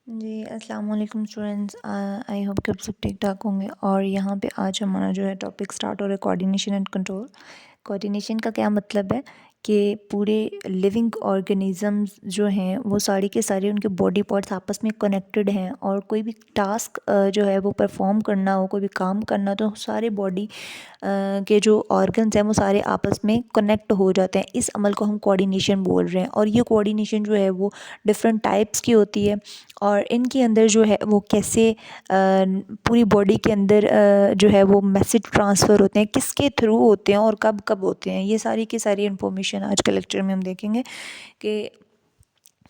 जी, अस्सलाम वालेकुम students. I hope कि आप सब ठीक ठाक होंगे। और यहाँ पे आज हमारा जो है टॉपिक स्टार्ट हो रहा है कोऑर्डिनेशन एंड कंट्रोल। कोऑर्डिनेशन का क्या मतलब है कि पूरे लिविंग ऑर्गेनिजम्स जो हैं वो सारी के सारे उनके बॉडी पार्ट्स आपस में कनेक्टेड हैं, और कोई भी टास्क जो है वो परफॉर्म करना हो, कोई भी काम करना, तो सारे बॉडी के जो ऑर्गन्स हैं वो सारे आपस में कनेक्ट हो जाते हैं। इस अमल को हम कोऑर्डिनेशन बोल रहे हैं। और ये कोऑर्डिनेशन जो है वो डिफरेंट टाइप्स की होती है, और इनके अंदर जो है वो कैसे पूरी बॉडी के अंदर जो है वो मैसेज ट्रांसफ़र होते हैं, किसके थ्रू होते हैं और कब कब होते हैं, ये सारी की सारी इन्फॉर्मेशन आज के लेक्चर में हम देखेंगे कि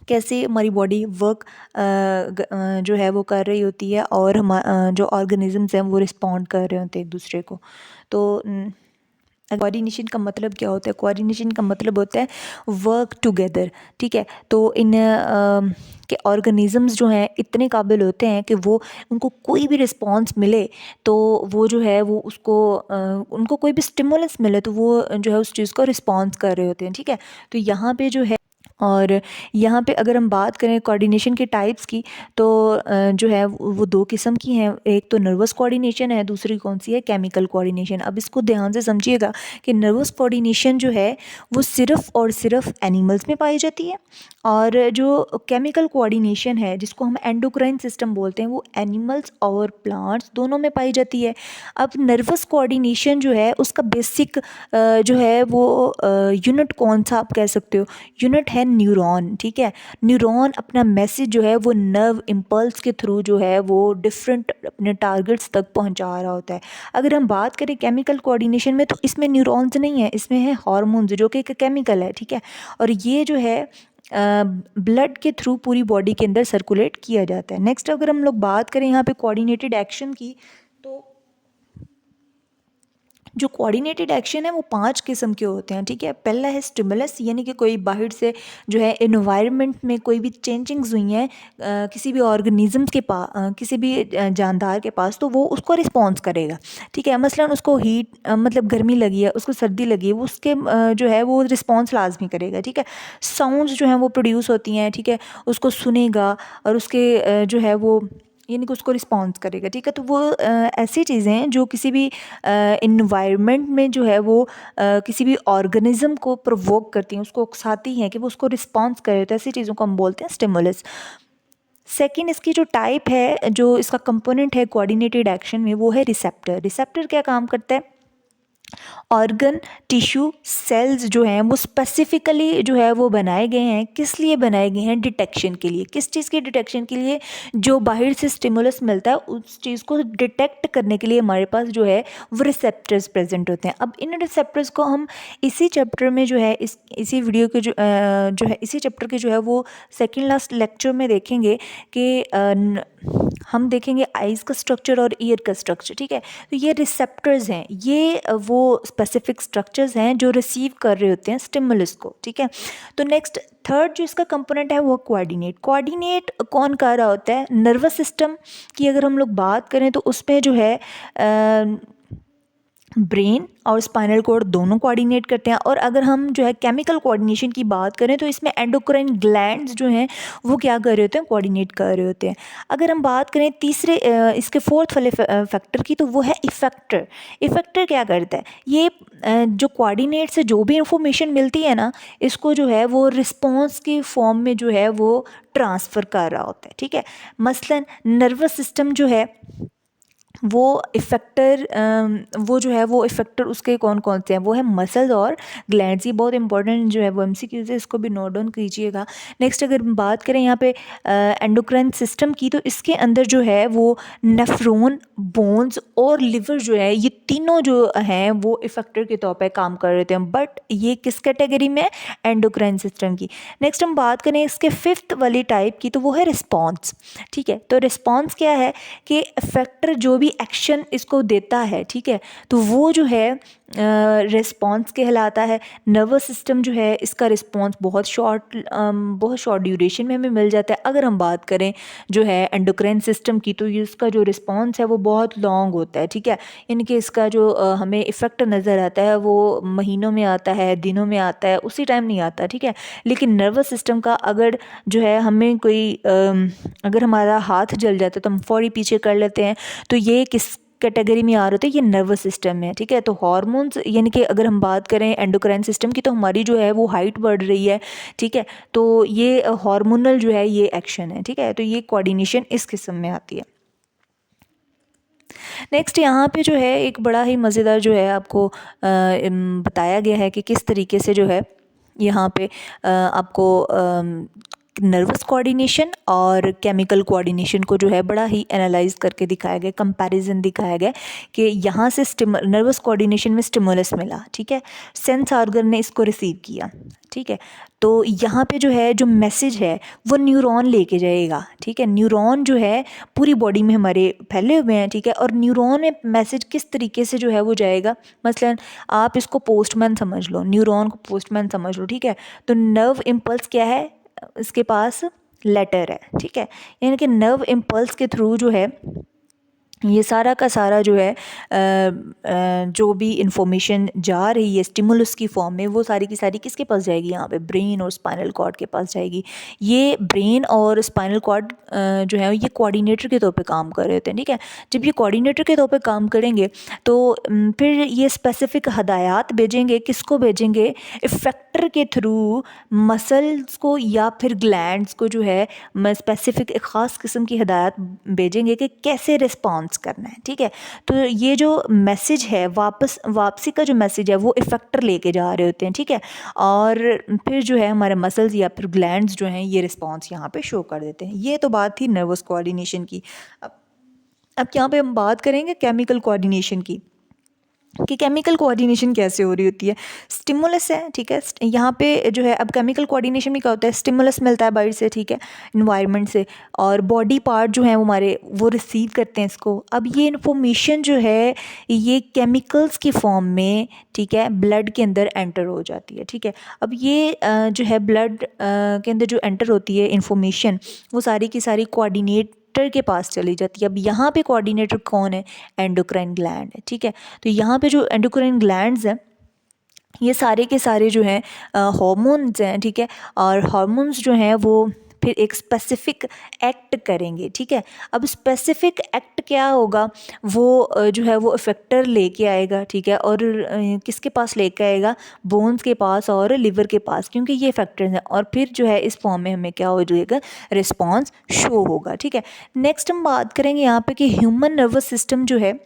कैसे हमारी बॉडी वर्क जो है वो कर रही होती है, और हम जो ऑर्गेनिजम्स हैं वो रिस्पॉन्ड कर रहे होते हैं एक दूसरे को। तो कोऑर्डिनेशन का मतलब क्या होता है? कोऑर्डिनेशन का मतलब होता है वर्क टुगेदर। ठीक है, तो इन के ऑर्गेनिजम्स जो हैं इतने काबिल होते हैं कि वो उनको कोई भी रिस्पॉन्स मिले तो वो जो है वो उसको उनको कोई भी स्टिमुलस मिले तो वो जो है उस चीज़ को रिस्पॉन्स कर रहे होते हैं। ठीक है, तो यहाँ पे जो है, और यहाँ पे अगर हम बात करें कोऑर्डिनेशन के टाइप्स की, तो जो है वो दो किस्म की हैं। एक तो नर्वस कोऑर्डिनेशन है, दूसरी कौन सी है? Chemical coordination. अब इसको ध्यान से समझिएगा कि नर्वस कोऑर्डिनेशन जो है वो सिर्फ़ और सिर्फ एनिमल्स में पाई जाती है, और जो केमिकल कोऑर्डिनेशन है जिसको हम एंडोक्राइन सिस्टम बोलते हैं वो एनिमल्स और प्लांट्स दोनों में पाई जाती है। अब नर्वस कोऑर्डिनेशन जो है उसका बेसिक जो है वो यूनिट कौन सा आप कह सकते हो? यूनिट है न्यूरॉन। ठीक है, न्यूरॉन अपना मैसेज जो है वो नर्व इम्पल्स के थ्रू जो है वो डिफरेंट अपने टारगेट्स तक पहुंचा रहा होता है। अगर हम बात करें केमिकल कोऑर्डिनेशन में, तो इसमें न्यूरॉन्स नहीं है, इसमें है हार्मोन्स जो कि एक केमिकल है। ठीक है, और ये जो है ब्लड के थ्रू पूरी बॉडी के अंदर सर्कुलेट किया जाता है। नेक्स्ट अगर हम लोग बात करें यहाँ पे कोऑर्डिनेटेड एक्शन की, तो जो कोऑर्डिनेटेड एक्शन है वो 5 किस्म के होते हैं। ठीक है, पहला है स्टिमुलस, यानी कि कोई बाहर से जो है इन्वायरमेंट में कोई भी चेंजिंग्स हुई हैं किसी भी ऑर्गेनिज्म के पास, किसी भी जानदार के पास, तो वो उसको रिस्पॉन्स करेगा। ठीक है, मसलन उसको हीट मतलब गर्मी लगी है, उसको सर्दी लगी है, वो उसके जो है वो रिस्पॉन्स लाजमी करेगा। ठीक है, साउंड्स जो हैं वो प्रोड्यूस होती हैं। ठीक है, उसको सुनेगा और उसके जो है वो यानी कि उसको रिस्पॉन्स करेगा। ठीक है, तो वो ऐसी चीज़ें हैं जो किसी भी इन्वायरमेंट में जो है वो किसी भी ऑर्गेनिज्म को प्रोवोक करती हैं, उसको उकसाती हैं कि वो उसको रिस्पॉन्स करे, तो ऐसी चीज़ों को हम बोलते हैं स्टिमुलस। सेकंड, इसकी जो टाइप है, जो इसका कंपोनेंट है कोऑर्डिनेटेड एक्शन में, वो है रिसेप्टर। रिसेप्टर क्या काम करता है? ऑर्गन, टिश्यू, सेल्स जो हैं वो स्पेसिफिकली जो है वो बनाए गए हैं। किस लिए बनाए गए हैं? डिटेक्शन के लिए। किस चीज़ की डिटेक्शन के लिए? जो बाहर से स्टिमुलस मिलता है उस चीज़ को डिटेक्ट करने के लिए हमारे पास जो है वो रिसेप्टर्स प्रेजेंट होते हैं। अब इन रिसेप्टर्स को हम इसी चैप्टर में जो है इसी वीडियो के जो है इसी चैप्टर के जो है वो सेकेंड लास्ट लेक्चर में देखेंगे कि हम देखेंगे आइज़ का स्ट्रक्चर और ईयर का स्ट्रक्चर। ठीक है, तो ये रिसेप्टर्स हैं, ये वो स्पेसिफिक स्ट्रक्चर्स हैं जो रिसीव कर रहे होते हैं स्टिमुलस को। ठीक है, तो नेक्स्ट थर्ड जो इसका कंपोनेंट है वो कोऑर्डिनेट। कोऑर्डिनेट कौन कर रहा होता है? नर्वस सिस्टम की अगर हम लोग बात करें तो उसमें जो है ब्रेन और स्पाइनल कॉर्ड दोनों कोऑर्डिनेट करते हैं। और अगर हम जो है केमिकल कोऑर्डिनेशन की बात करें तो इसमें एंडोक्राइन ग्लैंड्स जो हैं वो क्या कर रहे होते हैं? कोऑर्डिनेट कर रहे होते हैं। अगर हम बात करें तीसरे इसके फोर्थ वाले फैक्टर की, तो वो है इफेक्टर। इफेक्टर क्या करता है? ये जो कोऑर्डिनेट से जो भी इंफॉर्मेशन मिलती है ना, इसको जो है वो रिस्पॉन्स की फॉर्म में जो है वो ट्रांसफ़र कर रहा होता है। ठीक है, मसलन नर्वस सिस्टम जो है वो इफ़ेक्टर वो जो है वो इफ़ेक्टर उसके कौन कौन से हैं? वो है मसल्स और ग्लैंड्स। ये बहुत इंपॉर्टेंट जो है वो एमसीक्यूज़ है, इसको भी नोट डाउन कीजिएगा। नेक्स्ट अगर हम बात करें यहाँ पे एंडोक्राइन सिस्टम की, तो इसके अंदर जो है वो नेफ्रॉन, बोन्स और लिवर जो है, ये तीनों जो हैं वो इफ़ेक्टर के तौर पे काम कर रहे थे। बट ये किस कैटेगरी में है? एंडोक्राइन सिस्टम की। नेक्स्ट हम बात करें इसके फिफ्थ वाली टाइप की, तो वो है रिस्पॉन्स। ठीक है, तो रिस्पॉन्स क्या है कि इफेक्टर जो भी एक्शन इसको देता है, ठीक है, तो वो जो है रिस्पॉन्स कहलाता है। नर्वस सिस्टम जो है इसका रिस्पॉन्स बहुत शॉर्ट ड्यूरेशन में हमें मिल जाता है। अगर हम बात करें जो है एंडोक्राइन सिस्टम की, तो इसका जो रिस्पॉन्स है वो बहुत लॉन्ग होता है, ठीक है। इनके इसका जो हमें इफ़ेक्ट नज़र आता है वो महीनों में आता है, दिनों में आता है, उसी टाइम नहीं आता, ठीक है। लेकिन नर्वस सिस्टम का अगर जो है हमें कोई अगर हमारा हाथ जल जाता है तो हम फौरी पीछे कर लेते हैं, तो ये किस कैटेगरी में आ रहे होते हैं, ये नर्वस सिस्टम में, ठीक है। तो हार्मोन्स यानी कि अगर हम बात करें एंडोक्राइन सिस्टम की, तो हमारी जो है वो हाइट बढ़ रही है, ठीक है। तो ये हार्मोनल जो है ये एक्शन है, ठीक है। तो ये कोऑर्डिनेशन इस किस्म में आती है। नेक्स्ट यहाँ पे जो है एक बड़ा ही मज़ेदार जो है आपको बताया गया है कि किस तरीके से जो है यहाँ पे आपको नर्वस कोऑर्डिनेशन और केमिकल कोऑर्डिनेशन को जो है बड़ा ही एनालाइज करके दिखाया गया, कंपैरिजन दिखाया गया कि यहाँ से नर्वस कोऑर्डिनेशन में स्टिमुलस मिला, ठीक है। सेंस ऑर्गन ने इसको रिसीव किया, ठीक है। तो यहाँ पे जो है जो मैसेज है वो न्यूरॉन लेके जाएगा, ठीक है। न्यूरॉन जो है पूरी बॉडी में हमारे फैले हुए हैं, ठीक है। और न्यूरॉन में मैसेज किस तरीके से जो है वो जाएगा, मसलन आप इसको पोस्टमैन समझ लो, न्यूरॉन को पोस्टमैन समझ लो, ठीक है। तो नर्व इम्पल्स क्या है, इसके पास लेटर है, ठीक है। यानी कि नर्व इम्पल्स के थ्रू जो है ये सारा का सारा जो है जो भी इंफॉर्मेशन जा रही है स्टिमुलस की फॉर्म में, वो सारी की सारी किसके पास जाएगी, यहाँ पे ब्रेन और स्पाइनल कॉर्ड के पास जाएगी। ये ब्रेन और स्पाइनल कॉर्ड जो है ये कोऑर्डिनेटर के तौर पे काम कर रहे होते हैं, ठीक है। जब ये कोऑर्डिनेटर के तौर पे काम करेंगे तो फिर ये स्पेसिफिक हदायत भेजेंगे, किसको भेजेंगे, इफेक्टर के थ्रू मसल्स को या फिर ग्लैंड्स को जो है स्पेसिफिक एक ख़ास किस्म की हदायत भेजेंगे कि कैसे रिस्पॉन्स करना है, ठीक है। तो ये जो मैसेज है वापसी का जो मैसेज है वो इफेक्टर लेके जा रहे होते हैं, ठीक है। और फिर जो है हमारे मसल्स या फिर ग्लैंड्स जो हैं ये रिस्पॉन्स यहाँ पे शो कर देते हैं। ये तो बात थी नर्वस कोऑर्डिनेशन की। अब यहाँ पे हम बात करेंगे केमिकल कोऑर्डिनेशन की कि केमिकल कोऑर्डिनेशन कैसे हो रही होती है। स्टिमुलस है, ठीक है। यहाँ पे जो है अब केमिकल कोऑर्डिनेशन में क्या होता है, स्टिमुलस मिलता है बाहर से, ठीक है, इन्वायरमेंट से, और बॉडी पार्ट जो है वो हमारे वो रिसीव करते हैं इसको। अब ये इन्फॉर्मेशन जो है ये केमिकल्स की फॉर्म में, ठीक है, ब्लड के अंदर एंटर हो जाती है, ठीक है। अब ये जो है ब्लड के अंदर जो एंटर होती है इन्फॉर्मेशन, वो सारी की सारी कोऑर्डिनेट के पास चली जाती है। अब यहाँ पे कोऑर्डिनेटर कौन है, एंडोक्राइन ग्लैंड है, ठीक है। तो यहाँ पे जो एंडोक्राइन ग्लैंड्स हैं ये सारे के सारे जो हैं हार्मोन्स हैं, ठीक है। और हार्मोन्स जो हैं वो फिर एक स्पेसिफिक एक्ट करेंगे, ठीक है। अब स्पेसिफिक एक्ट क्या होगा, वो जो है वो इफेक्टर लेके आएगा, ठीक है। और किसके पास लेके आएगा, बोन्स के पास और लिवर के पास, क्योंकि ये फैक्टर्स हैं। और फिर जो है इस फॉर्म में हमें क्या हो जाएगा, रिस्पॉन्स शो होगा, ठीक है। नेक्स्ट हम बात करेंगे यहाँ पे कि ह्यूमन नर्वस सिस्टम जो है,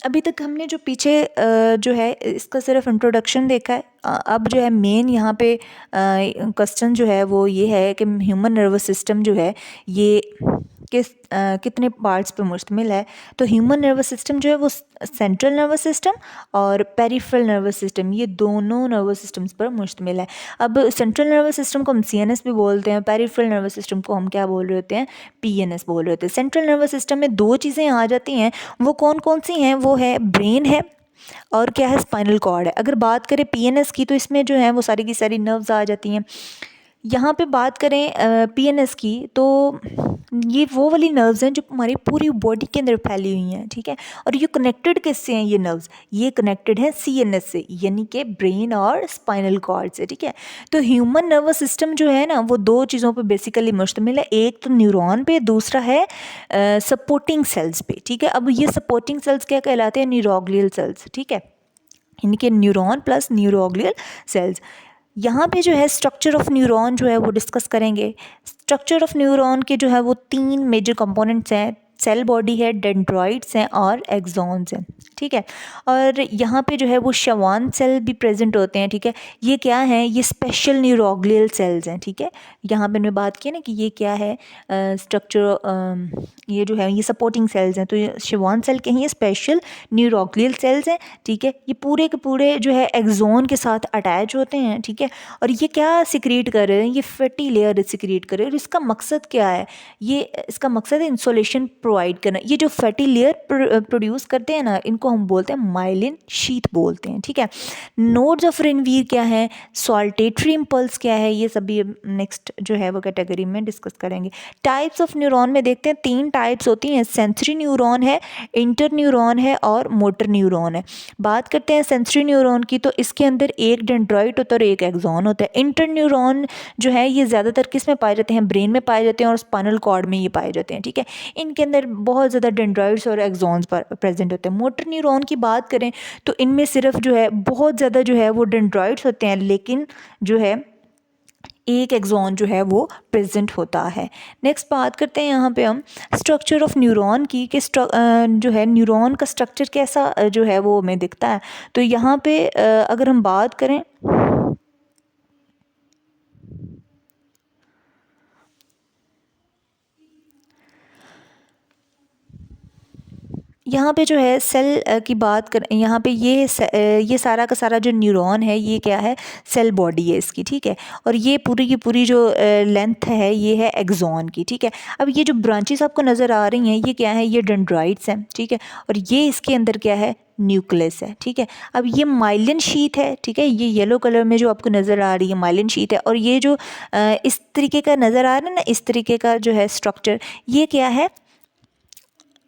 अभी तक हमने जो पीछे जो है इसका सिर्फ इंट्रोडक्शन देखा है। अब जो है मेन यहाँ पे क्वेश्चन जो है वो ये है कि ह्यूमन नर्वस सिस्टम जो है ये कितने पार्ट्स पे मुश्तमिल है। तो ह्यूमन नर्वस सिस्टम जो है वो सेंट्रल नर्वस सिस्टम और पेरिफेरल नर्वस सिस्टम, ये दोनों नर्वस सिस्टम्स पर मुश्तमिल है। अब सेंट्रल नर्वस सिस्टम को हम सीएनएस भी बोलते हैं, पेरिफेरल नर्वस सिस्टम को हम क्या बोल रहे होते हैं, पीएनएस बोल रहे होते हैं। सेंट्रल नर्वस सिस्टम में दो चीज़ें आ जाती हैं, वो कौन कौन सी हैं, वो है ब्रेन है और क्या है, स्पाइनल कॉर्ड है। अगर बात करें पीएनएस की, तो इसमें जो है वो सारी की सारी नर्व्स आ जाती हैं। यहाँ पे बात करें पीएनएस की, तो ये वो वाली नर्व्स हैं जो हमारी पूरी बॉडी के अंदर फैली हुई हैं, ठीक है। और ये कनेक्टेड किससे हैं, ये नर्व्स ये कनेक्टेड हैं सीएनएस से, यानी कि ब्रेन और स्पाइनल कॉर्ड से, ठीक है। तो ह्यूमन नर्वस सिस्टम जो है ना वो दो चीज़ों पे बेसिकली मुश्तमिल है, एक तो न्यूरॉन पे, दूसरा है सपोर्टिंग सेल्स पे, ठीक है। अब ये सपोर्टिंग सेल्स क्या कहलाते हैं, न्यूरोग्लियल सेल्स, ठीक है। इनके न्यूरॉन प्लस न्यूरोग्लियल सेल्स। यहाँ पे जो है स्ट्रक्चर ऑफ न्यूरॉन जो है वो डिस्कस करेंगे। स्ट्रक्चर ऑफ न्यूरॉन के जो है वो 3 मेजर कंपोनेंट्स हैं, सेल बॉडी है, डेंड्रॉइड्स हैं और एक्सॉन्स हैं, ठीक है। और यहाँ पे जो है वो शवान सेल भी प्रेजेंट होते हैं, ठीक है। ये क्या है, ये स्पेशल न्यूरोग्लियल सेल्स हैं, ठीक है। यहाँ पे मैं बात की ना कि ये क्या है स्ट्रक्चर, ये जो है ये सपोर्टिंग सेल्स हैं, तो ये शवान सेल के हैं, ये स्पेशल न्यूरोग्लियल सेल्स हैं, ठीक है। ये पूरे के पूरे जो है एक्सॉन के साथ अटैच होते हैं, ठीक है। और ये क्या सिक्रीट कर रहे हैं, ये फैटी लेयर सिक्रीट कर रहे हैं। और इसका मकसद क्या है, ये इसका मकसद है इंसुलेशन प्रोवाइड करना। ये जो फैटी लेयर प्रोड्यूस करते हैं ना, इनको हम बोलते हैं माइलिन शीथ बोलते हैं, ठीक है। नोड्स ऑफ रणवीर क्या है, सॉल्टेटरी इम्पल्स क्या है, ये सभी नेक्स्ट जो है वो कैटेगरी में डिस्कस करेंगे। टाइप्स ऑफ न्यूरॉन में देखते हैं 3 टाइप्स होती हैं, सेंसरी न्यूरॉन है, इंटर न्यूरॉन है और मोटर न्यूरॉन है। बात करते हैं सेंसरी न्यूरॉन की, तो इसके अंदर एक डेंड्राइट होता है और एक एक्सॉन होता है। इंटर न्यूरॉन जो है ये ज़्यादातर किस में पाए जाते हैं, ब्रेन में पाए जाते हैं और स्पाइनल कॉर्ड में ये पाए जाते हैं, ठीक है। इनके अंदर बहुत ज़्यादा डेंड्राइट्स और एक्सॉन्स प्रेजेंट होते हैं। मोटर न्यूरॉन की बात करें तो इनमें सिर्फ जो है बहुत ज़्यादा जो है वो डेंड्राइट्स होते हैं, लेकिन जो है एक एक्सॉन जो है वो प्रेजेंट होता है। नेक्स्ट बात करते हैं यहाँ पे हम स्ट्रक्चर ऑफ न्यूरॉन की, कि जो है न्यूरॉन का स्ट्रक्चर कैसा जो है वो हमें दिखता है। तो यहाँ पे अगर हम बात करें, यहाँ पे जो है सेल की बात कर, यहाँ पे ये सारा का सारा जो न्यूरॉन है ये क्या है, सेल बॉडी है इसकी, ठीक है। और ये पूरी की पूरी जो लेंथ है ये है एक्सॉन की, ठीक है। अब ये जो ब्रांचेस आपको नज़र आ रही हैं ये क्या है, ये डेंड्राइट्स हैं, ठीक है। और ये इसके अंदर क्या है, न्यूक्लियस है, ठीक है। अब ये माइलिन शीथ है, ठीक है। ये येलो कलर में जो आपको नज़र आ रही है माइलिन शीथ है। और ये जो इस तरीके का नज़र आ रहा है ना, इस तरीके का जो है स्ट्रक्चर, ये क्या है,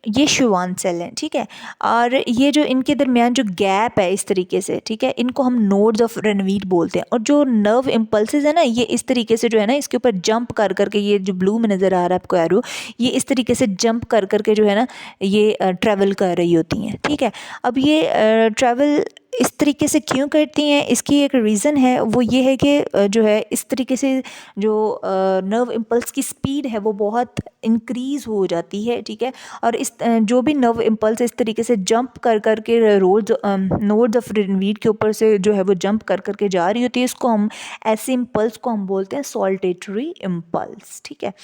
ये श्वान सेल है, ठीक है। और ये जो इनके दरमियान जो गैप है इस तरीके से, ठीक है, इनको हम नोड्स ऑफ रणवीर बोलते हैं। और जो नर्व इम्पल्सेस है ना, ये इस तरीके से जो है ना इसके ऊपर जंप कर करके, ये जो ब्लू में नज़र आ रहा है आपको एरो, ये इस तरीके से जंप कर करके जो है ना ये ट्रैवल कर रही होती हैं, ठीक है। अब ये ट्रैवल इस तरीके से क्यों करती हैं, इसकी एक रीज़न है, वो ये है कि जो है इस तरीके से जो नर्व इम्पल्स की स्पीड है वो बहुत इंक्रीज़ हो जाती है, ठीक है। और इस जो भी नर्व इम्पल्स इस तरीके से जंप कर कर के नोड्स ऑफ रणवीर के ऊपर से जो है वो जंप कर कर के जा रही होती है, इसको हम ऐसे इम्पल्स को हम बोलते हैं सॉल्टेटरी इम्पल्स, ठीक है।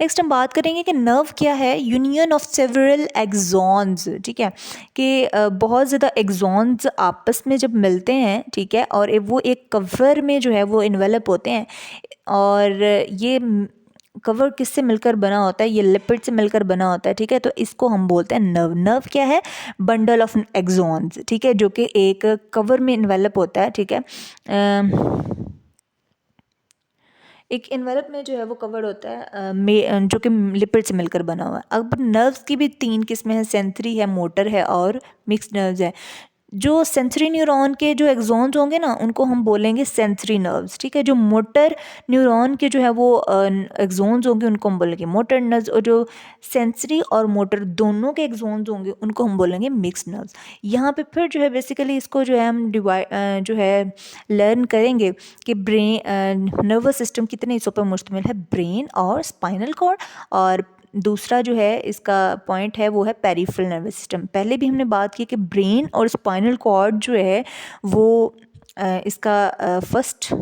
नेक्स्ट हम बात करेंगे कि नर्व क्या है, यूनियन ऑफ सेवरल एक्सॉन्स, ठीक है। कि बहुत ज़्यादा एक्सॉन्स आपस में जब मिलते हैं, ठीक है, और वो एक कवर में जो है वो इन्वेलप होते हैं। और ये कवर किससे मिलकर बना होता है, ये लिपिड से मिलकर बना होता है, ठीक है। तो इसको हम बोलते हैं नर्व। नर्व क्या है, बंडल ऑफ एक्सॉन्स, ठीक है, जो कि एक कवर में इन्वेलप होता है, ठीक है। एक एनवेलप में जो है वो कवर्ड होता है जो कि लिपिड से मिलकर बना हुआ है। अब नर्व्स की भी 3 किस्में हैं, सेंसरी है, मोटर है और मिक्स्ड नर्व्स है। जो सेंसरी न्यूरॉन के जो एक्सॉन्स होंगे ना, उनको हम बोलेंगे सेंसरी नर्व्स, ठीक है। जो मोटर न्यूरॉन के जो है वो एक्सॉन्स होंगे उनको हम बोलेंगे मोटर नर्व्स। और जो सेंसरी और मोटर दोनों के एक्सॉन्स होंगे उनको हम बोलेंगे मिक्स्ड नर्व्स। यहाँ पे फिर जो है बेसिकली इसको जो है हम जो है लर्न करेंगे कि ब्रेन नर्वस सिस्टम कितने हिस्सों पर मुश्तमिल है, ब्रेन और स्पाइनल कॉर्ड। और दूसरा जो है इसका पॉइंट है वो है पेरिफेरल नर्वस सिस्टम। पहले भी हमने बात की कि ब्रेन और स्पाइनल कॉर्ड जो है वो इसका फर्स्ट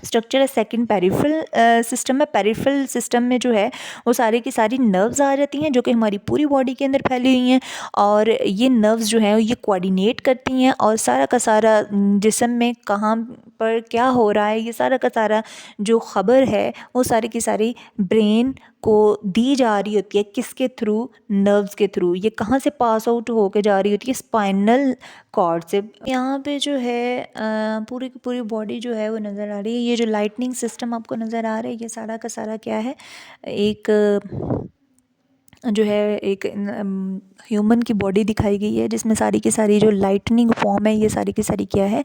स्ट्रक्चर है, सेकंड पेरिफेरल सिस्टम है। पेरिफेरल सिस्टम में जो है वो सारी की सारी नर्व्स आ जाती हैं जो कि हमारी पूरी बॉडी के अंदर फैली हुई हैं। और ये नर्व्स जो हैं ये कोऑर्डिनेट करती हैं और सारा का सारा जिस्म में कहाँ पर क्या हो रहा है, ये सारा का सारा जो ख़बर है वो सारी की सारी ब्रेन को दी जा रही होती है। किसके थ्रू, नर्व्स के थ्रू। ये कहाँ से पास आउट होके जा रही होती है, स्पाइनल कॉर्ड से। यहाँ पे जो है पूरी की पूरी बॉडी जो है वो नज़र आ रही है। ये जो लाइटनिंग सिस्टम आपको नज़र आ रहा है ये सारा का सारा क्या है, एक जो है एक ह्यूमन की बॉडी दिखाई गई है जिसमें सारी की सारी जो लाइटनिंग फॉर्म है ये सारी की सारी क्या है,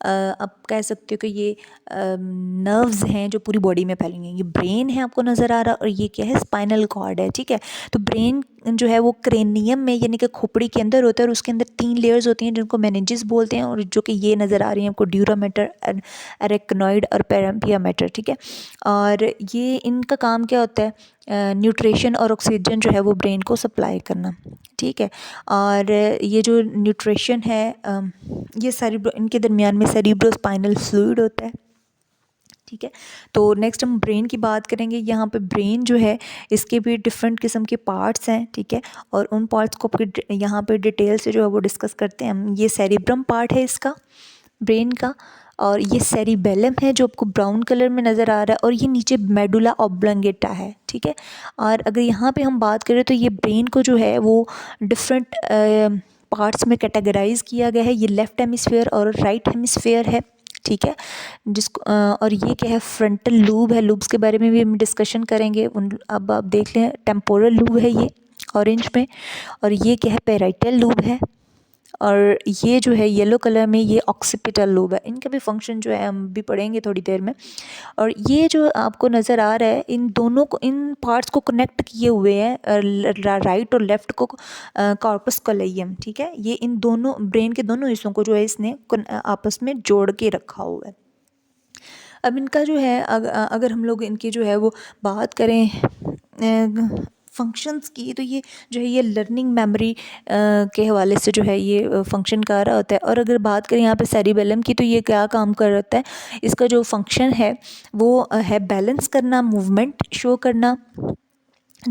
आप कह सकते हो कि ये नर्व्स हैं जो पूरी बॉडी में फैली हुई हैं। ये ब्रेन है आपको नज़र आ रहा, और ये क्या है, स्पाइनल कॉर्ड है, ठीक है। तो ब्रेन जो है वो क्रेनियम में यानी कि खोपड़ी के अंदर होता है और उसके अंदर 3 लेयर्स होती हैं जिनको मेनिंजेस बोलते हैं, और जो कि ये नज़र आ रही हैं आपको, ड्यूरा मैटर, एरेक्नॉइड और पेराम्पिया मैटर, ठीक है। और ये इनका काम क्या होता है, न्यूट्रिशन और ऑक्सीजन जो है वो ब्रेन को सप्लाई करना, ठीक है। और ये जो न्यूट्रिशन है ये सेरिब्रो, इनके दरमियान में सेरिब्रोस्पाइनल फ्लूइड होता है, ठीक है। तो नेक्स्ट हम ब्रेन की बात करेंगे। यहाँ पे ब्रेन जो है इसके भी डिफरेंट किस्म के पार्ट्स हैं, ठीक है। और उन पार्ट्स को यहाँ पे डिटेल से जो है वो डिस्कस करते हैं हम। ये सेरिब्रम पार्ट है इसका, ब्रेन का। और ये सेरिबेलम है जो आपको ब्राउन कलर में नज़र आ रहा है, और ये नीचे मेडुला ऑब्लंगेटा है, ठीक है। और अगर यहाँ पे हम बात करें तो ये ब्रेन को जो है वो डिफरेंट पार्ट्स में कैटेगराइज किया गया है। ये लेफ़्ट हेमिस्फेयर और राइट हेमिस्फेयर है, ठीक है। जिसको और ये क्या है, फ्रंटल लूब है। लूब्स के बारे में भी हम डिस्कशन करेंगे। अब आप देख लें, टेम्पोरल लूब है ये ऑरेंज में, और ये क्या है, पेराइटल लूब है, और ये जो है येलो कलर में ये ऑक्सीपिटल लूब है। इनका भी फंक्शन जो है हम भी पढ़ेंगे थोड़ी देर में। और ये जो आपको नज़र आ रहा है, इन दोनों को, इन पार्ट्स को कनेक्ट किए हुए हैं, राइट और लेफ़्ट को कॉर्पस कॉलोइयम, ठीक है। ये इन दोनों ब्रेन के दोनों हिस्सों को जो है इसने आपस में जोड़ के रखा हुआ है। अब इनका जो है अगर हम लोग इनकी जो है वो बात करें फंक्शंस की, तो ये जो है ये लर्निंग मेमोरी के हवाले से जो है ये फंक्शन कर रहा होता है। और अगर बात करें यहाँ पे सेरिबेलम की, तो ये क्या काम कर रहा होता है, इसका जो फंक्शन है वो है बैलेंस करना, मूवमेंट शो करना,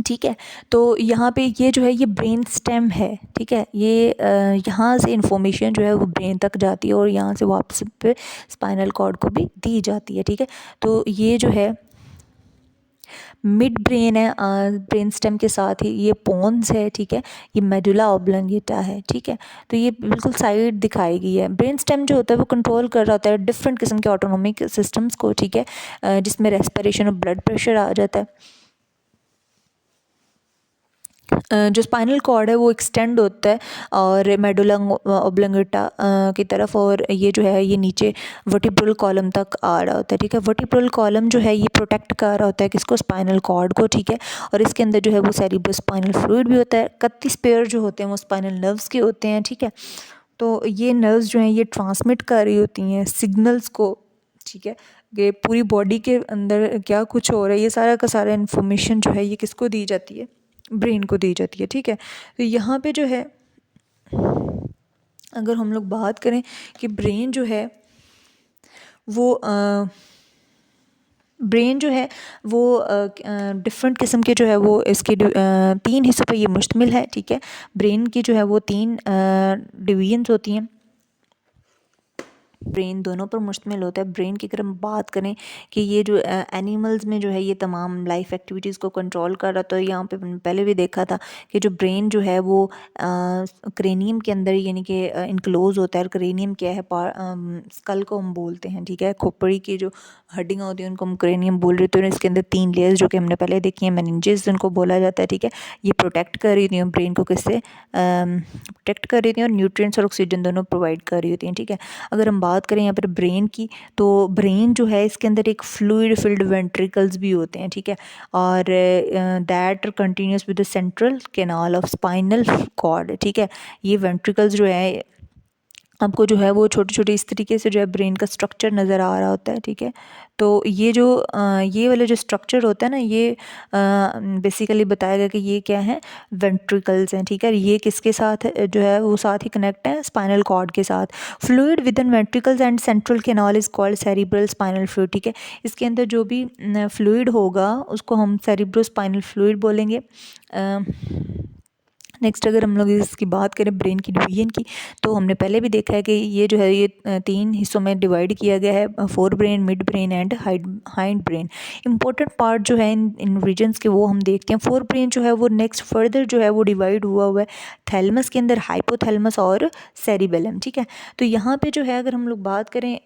ठीक है। तो यहाँ पे ये जो है ये ब्रेन स्टेम है, ठीक है। ये यहाँ से इंफॉर्मेशन जो है वो ब्रेन तक जाती है और यहाँ से वापस पे स्पाइनल कॉर्ड को भी दी जाती है, ठीक है। तो ये जो है मिड ब्रेन है, ब्रेन स्टेम के साथ ही ये पोन्स है, ठीक है। ये मेडुला ऑब्लंगेटा है, ठीक है। तो ये बिल्कुल साइड दिखाई गई है। ब्रेन स्टेम जो होता है वो कंट्रोल कर रहा होता है डिफरेंट किस्म के ऑटोनोमिक सिस्टम्स को, ठीक है, जिसमें रेस्पिरेशन और ब्लड प्रेशर आ जाता है। जो स्पाइनल कॉर्ड है वो एक्सटेंड होता है और मेडुला ऑब्लंगेटा की तरफ, और ये जो है ये नीचे वर्टिब्रल कॉलम तक आ रहा होता है, ठीक है। वर्टिब्रल कॉलम जो है ये प्रोटेक्ट कर रहा होता है किसको, स्पाइनल कॉर्ड को, ठीक है। और इसके अंदर जो है वो सेरिब्रोस्पाइनल फ्लूइड भी होता है। 31 पेयर जो होते हैं वो स्पाइनल नर्व्स के होते हैं, ठीक है। तो ये नर्व्स जो हैं ये ट्रांसमिट कर रही होती हैं सिग्नल्स को, ठीक है, कि पूरी बॉडी के अंदर क्या कुछ हो रहा है। ये सारा का सारा इन्फॉर्मेशन जो है ये किसको दी जाती है, ब्रेन को दी जाती है, ठीक है। तो यहाँ पे जो है अगर हम लोग बात करें कि ब्रेन जो है वो ब्रेन जो है वो डिफरेंट किस्म के जो है वो इसके 3 हिस्सों पे ये मुश्तमिल है, ठीक है। ब्रेन की जो है वो 3 डिवीजन्स होती हैं। ब्रेन दोनों पर मुश्तमिल होता है। ब्रेन की अगर हम बात करें कि ये जो एनिमल्स में जो है ये तमाम लाइफ एक्टिविटीज़ को कंट्रोल कर रहा था, तो यहाँ पे पहले भी देखा था कि जो ब्रेन जो है वो क्रेनियम के अंदर यानी कि इनक्लोज होता है। क्रेनियम क्या है, स्कल को हम बोलते हैं, ठीक है। खोपड़ी की जो हड्डियाँ होती हैं उनको हम क्रेनियम बोल रहे थे। तो इसके अंदर 3 लेयर्स जो कि हमने पहले देखी हैं, मेनिंजेस जिनको बोला जाता है, ठीक है। ये प्रोटेक्ट कर रही थी ब्रेन को, किससे प्रोटेक्ट कर रही थी, और न्यूट्रिएंट्स और ऑक्सीजन दोनों प्रोवाइड कर रही होती हैं, ठीक है। अगर हम बात करें यहाँ पर ब्रेन की, तो ब्रेन जो है इसके अंदर एक फ्लूइड फिल्ड वेंट्रिकल्स भी होते हैं, ठीक है। और that continues with the central canal of spinal cord, ठीक है। ये वेंट्रिकल्स जो है आपको जो है वो छोटे छोटे इस तरीके से जो है ब्रेन का स्ट्रक्चर नज़र आ रहा होता है, ठीक है। तो ये जो ये वाला जो स्ट्रक्चर होता है ना, ये बेसिकली बताया गया कि ये क्या है, वेंट्रिकल्स हैं, ठीक है। ये किसके साथ जो है वो साथ ही कनेक्ट है, स्पाइनल कॉर्ड के साथ। Fluid with in ventricles and central canal is called cerebral spinal fluid, ठीक है। इसके अंदर जो भी फ्लूइड होगा उसको हम सेरिब्रो स्पाइनल फ्लूइड बोलेंगे। नेक्स्ट अगर हम लोग इसकी बात करें ब्रेन की डिवीजन की, तो हमने पहले भी देखा है कि ये जो है ये 3 हिस्सों में डिवाइड किया गया है, fore brain, mid brain and hind brain. Important part जो है इन रीजन्स के वो हम देखते हैं। फोर ब्रेन जो है वो नेक्स्ट फर्दर जो है वो डिवाइड हुआ है थैलमस के अंदर, हाइपोथैलेमस और सेरिबेलम, ठीक है। तो यहाँ पे जो है अगर हम लोग बात करें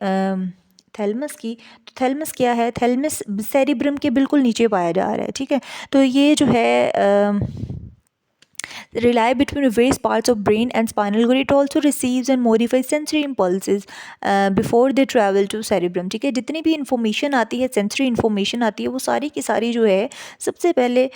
थैलमस की, तो थैलमस क्या है, थैलमस सेरिब्रम के बिल्कुल नीचे पाया जा रहा है, ठीक है। तो ये जो है rely between various parts of brain and spinal cord. It also receives and modifies sensory impulses before they travel to cerebrum, ठीक है। जितनी भी इंफॉर्मेशन आती है, सेंसरी इंफॉर्मेशन आती है, वो सारी की सारी जो है सबसे पहले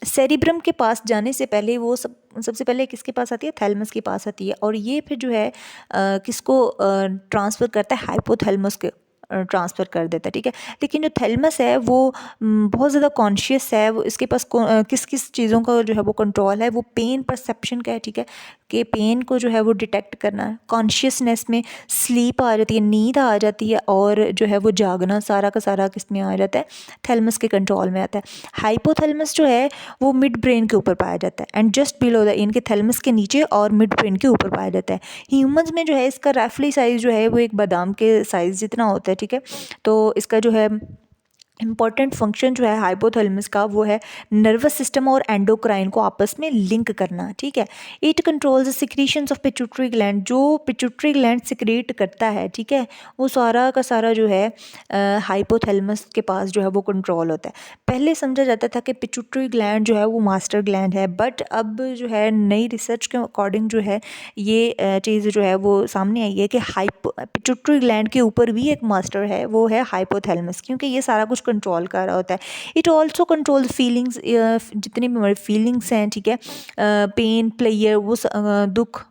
सेरिब्रम के पास जाने से पहले वो सबसे पहले किसके पास आती है, थैलमस के पास आती है। और ये फिर जो है किसको ट्रांसफ़र करता है, हाइपोथैलमस के ट्रांसफ़र कर देता है, ठीक है। लेकिन जो थैलेमस है वो बहुत ज़्यादा कॉन्शियस है, वो इसके पास किस किस चीज़ों का जो है वो कंट्रोल है, वो पेन परसेप्शन का है, ठीक है, कि पेन को जो है वो डिटेक्ट करना है। कॉन्शियसनेस में स्लीप आ जाती है, नींद आ जाती है, और जो है वो जागना सारा का सारा किस में आ जाता है, थैलेमस के कंट्रोल में आता है। हाइपोथैलेमस जो है वो मिड ब्रेन के ऊपर पाया जाता है एंड जस्ट बिलो द, इनके थैलेमस के नीचे और मिड ब्रेन के ऊपर पाया जाता है। ह्यूमंस में जो है इसका रफली साइज़ जो है वो एक बादाम के साइज़ जितना होता है, ठीक है। तो इसका जो है इम्पॉर्टेंट फंक्शन जो है हाइपोथैलेमस का वो है नर्वस सिस्टम और एंडोक्राइन को आपस में लिंक करना, ठीक है। It controls the secretions of pituitary gland, जो पिट्यूटरी ग्लैंड सिक्रेट करता है, ठीक है, वो सारा का सारा जो है हाइपोथैलेमस के पास जो है वो कंट्रोल होता है। पहले समझा जाता था कि पिट्यूटरी ग्लैंड जो है वो मास्टर ग्लैंड है, बट अब जो है नई रिसर्च के अकॉर्डिंग जो है ये चीज़ जो है वो सामने आई है कि पिट्यूटरी ग्लैंड के ऊपर भी एक मास्टर है, वो है हाइपोथैलेमस, क्योंकि ये सारा कुछ कंट्रोल कर रहा होता है। इट ऑल्सो कंट्रोल फीलिंग्स, जितनी भी हमारी फीलिंग्स हैं, ठीक है, पेन, प्लेयर, वो दुख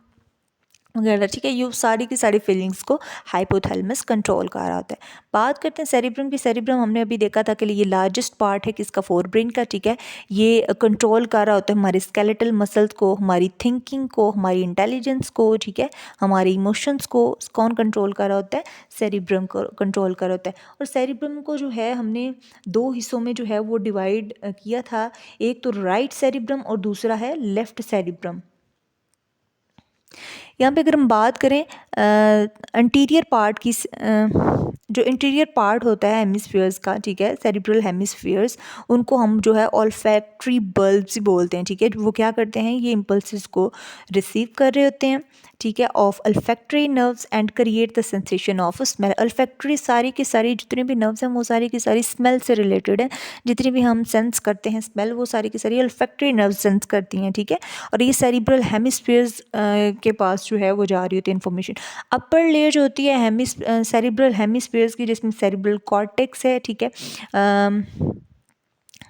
वगैरह, ठीक है, ये सारी की सारी फीलिंग्स को हाइपोथैलेमस कंट्रोल कर रहा होता है। बात करते हैं सेरिब्रम की। सेरिब्रम हमने अभी देखा था कि ये लार्जेस्ट पार्ट है किसका, फोरब्रेन का, ठीक है। ये कंट्रोल कर रहा होता है हमारे स्केलेटल मसल्स को, हमारी थिंकिंग को, हमारी इंटेलिजेंस को, ठीक है, हमारी इमोशंस को। कौन कंट्रोल कर रहा होता है, सेरिब्रम को कंट्रोल कर रहा होता है। और सेरिब्रम को जो है हमने दो हिस्सों में जो है वो डिवाइड किया था, एक तो राइट सेरिब्रम और दूसरा है लेफ्ट सेरिब्रम। यहाँ पे अगर हम बात करें इंटीरियर पार्ट की, जो इंटीरियर पार्ट होता है हेमिस्फीयर्स का, ठीक है, सेरिब्रल हेमिस्फीयर्स, उनको हम जो है ऑल्फैक्टरी बल्ब्स बोलते हैं, ठीक है। वो क्या करते हैं, ये इम्पल्सेस को रिसीव कर रहे होते हैं, ठीक है, of olfactory nerves and create the sensation of smell. Olfactory सारी की सारी जितने भी नर्व्स हैं वो सारी की सारी स्मेल से रिलेटेड है। जितनी भी हम सेंस करते हैं स्मेल, वो सारी की सारी अल्फैक्टरी नर्व सेंस करती हैं, ठीक है। और ये सेरिब्रल हेमिस्फीयर्स के पास जो है वो जा रही होती है इन्फॉर्मेशन। अपर लेयर जो होती है सेरिब्रल हेमिस्फीयर्स की, जिसमें सेरिब्रल कॉर्टेक्स है, ठीक है,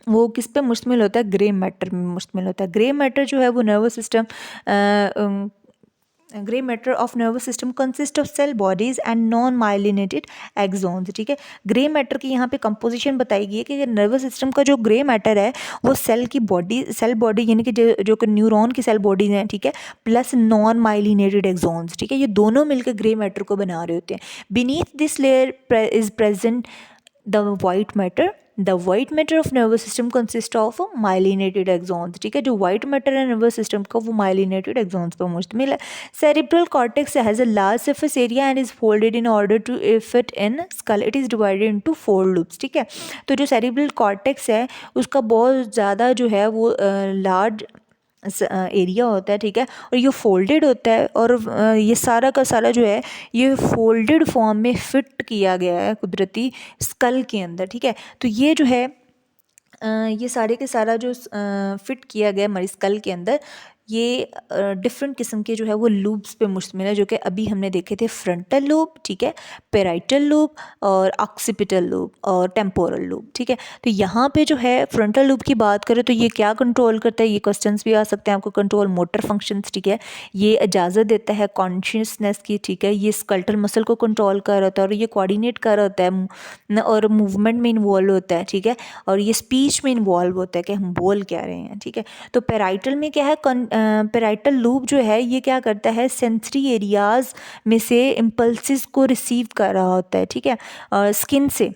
वो किस पे मुश्तमिल होता है, ग्रे मैटर में मुश्तमिल होता है। ग्रे मैटर जो है वो nervous system, grey matter of nervous system consist of cell bodies and non myelinated axons, ठीक है। ग्रे मैटर की यहाँ पे कंपोजिशन बताई गई है कि नर्वस सिस्टम का जो ग्रे मैटर है वो सेल बॉडी यानी कि जो कि न्यूरॉन की सेल बॉडीज हैं, ठीक है, प्लस नॉन माइलिनेटेड एक्सोन्स, ठीक है, ये दोनों मिलकर ग्रे मैटर को बना रहे होते हैं। Beneath this layer is present the white matter. The white matter of nervous system consist of myelinated axons, ठीक है। जो वाइट मैटर है नर्वस सिस्टम का वो माइलिनेटेड एक्सॉन्स पर मुश्तमिल है। Cerebral cortex has a large surface area and is folded in order to fit in skull. It is divided into 4 lobes, ठीक है। तो जो सेरिब्रल कॉर्टेक्स है उसका बहुत ज़्यादा जो है वो लार्ज एरिया होता है, ठीक है, और ये फोल्डेड होता है, और ये सारा का सारा जो है ये फोल्डेड फॉर्म में फिट किया गया है कुदरती स्कल के अंदर, ठीक है। तो ये जो है ये सारे के सारा जो फिट किया गया हमारी स्कल के अंदर, ये डिफरेंट किस्म के जो है वो लूप्स पे मुश्तमिल है, जो कि अभी हमने देखे थे, फ्रंटल लूप, ठीक है, पेराइटल लूप और ऑक्सीपिटल लूप और टेम्पोरल लूप, ठीक है। तो यहाँ पे जो है फ्रंटल लूप की बात करें तो ये क्या कंट्रोल करता है, ये क्वेश्चंस भी आ सकते हैं आपको। कंट्रोल मोटर फंक्शंस, ठीक है, ये इजाज़त देता है कॉन्शियसनेस की, ठीक है, ये स्कल्टल मसल को कंट्रोल कर होता है और ये कोऑर्डिनेट कर होता है और मूवमेंट में इन्वॉल्व होता है, ठीक है, और ये स्पीच में इन्वॉल्व होता है कि हम बोल क्या रहे हैं, ठीक है। तो पेराइटल में क्या है, पेराइटल लूप जो है ये क्या करता है, सेंसरी एरियाज में से इम्पल्सिस को रिसीव कर रहा होता है, ठीक है, स्किन से।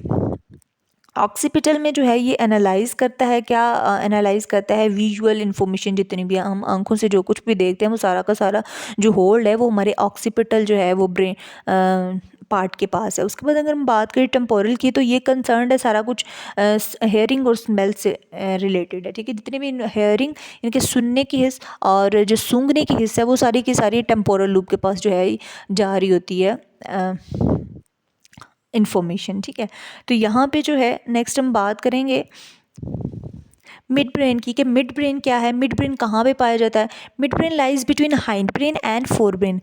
ऑक्सीपिटल में जो है ये एनालाइज करता है, क्या एनालाइज करता है, विजुअल इन्फॉर्मेशन, जितनी भी हम आंखों से जो कुछ भी देखते हैं वो सारा का सारा जो होल्ड है वो हमारे ऑक्सीपिटल जो है वो ब्रेन पार्ट के पास है। उसके बाद अगर हम बात करें टेम्पोरल की, तो ये कंसर्न है सारा कुछ हेयरिंग और स्मेल से रिलेटेड है, ठीक है। जितने भी हेयरिंग, इनके सुनने की हिस्स और जो सूंघने की हिस्स है वो सारी की सारी टेम्पोरल लूप के पास जो है जा रही होती है इन्फॉर्मेशन, ठीक है। तो यहाँ पे जो है नेक्स्ट हम बात करेंगे मिड ब्रेन की, कि मिड ब्रेन क्या है, मिड ब्रेन कहाँ पे पाया जाता है। Mid brain lies between hind brain and fore brain.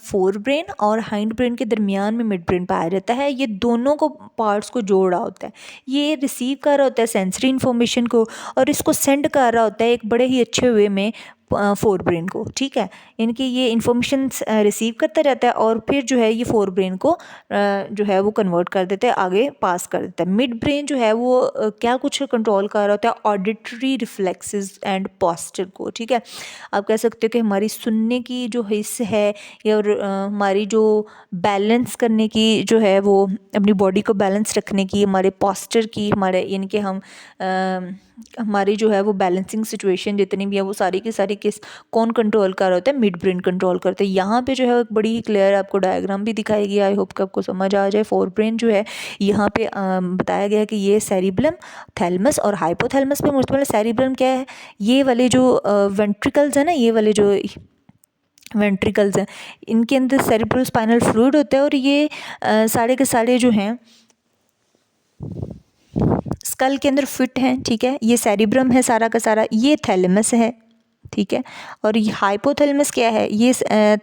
Fore brain और हाइंड ब्रेन के दरमियान में मिड ब्रेन पाया जाता है। ये दोनों को पार्ट्स को जोड़ रहा होता है, ये रिसीव कर रहा होता है सेंसरी इन्फॉर्मेशन को और इसको सेंड कर रहा होता है एक बड़े ही अच्छे वे में फोर ब्रेन को, ठीक है। इनकी ये इन्फॉर्मेशन रिसीव करता रहता है और फिर जो है ये फोर ब्रेन को जो है वो कन्वर्ट कर देते हैं, आगे पास कर देता है। मिड ब्रेन जो है वो क्या कुछ कंट्रोल कर रहा होता है, ऑडिटरी रिफ्लेक्सेस एंड पोस्चर को, ठीक है। आप कह सकते हो कि हमारी सुनने की जो हिस्स है या हमारी जो बैलेंस करने की जो है वो अपनी बॉडी को बैलेंस रखने की, हमारे पोस्चर की, हमारे यानी कि हम हमारी जो है वो बैलेंसिंग सिचुएशन जितनी भी है वो सारी की सारी किस कौन कंट्रोल कर रहा होता है, मिड ब्रेन कंट्रोल करते हैं। यहाँ पे जो है एक बड़ी ही क्लियर आपको डायग्राम भी दिखाई गई, आई होप कि आपको समझ आ जाए। फोर ब्रेन जो है यहाँ पे बताया गया है कि ये सेरिब्लम, थैलमस और हाइपोथैलमस पे मुश्तमिल है। सेरिब्लम क्या है, ये वाले जो वेंट्रिकल्स है ना, ये वाले जो वेंट्रिकल्स हैं, इनके अंदर सेरिब्रो स्पाइनल फ्लूइड होता है और ये सारे के सारे जो हैं स्कल के अंदर फिट हैं, ठीक है। ये सेरिब्रम है सारा का सारा, ये थैलेमस है, ठीक है। और ये हाइपोथैलेमस क्या है, ये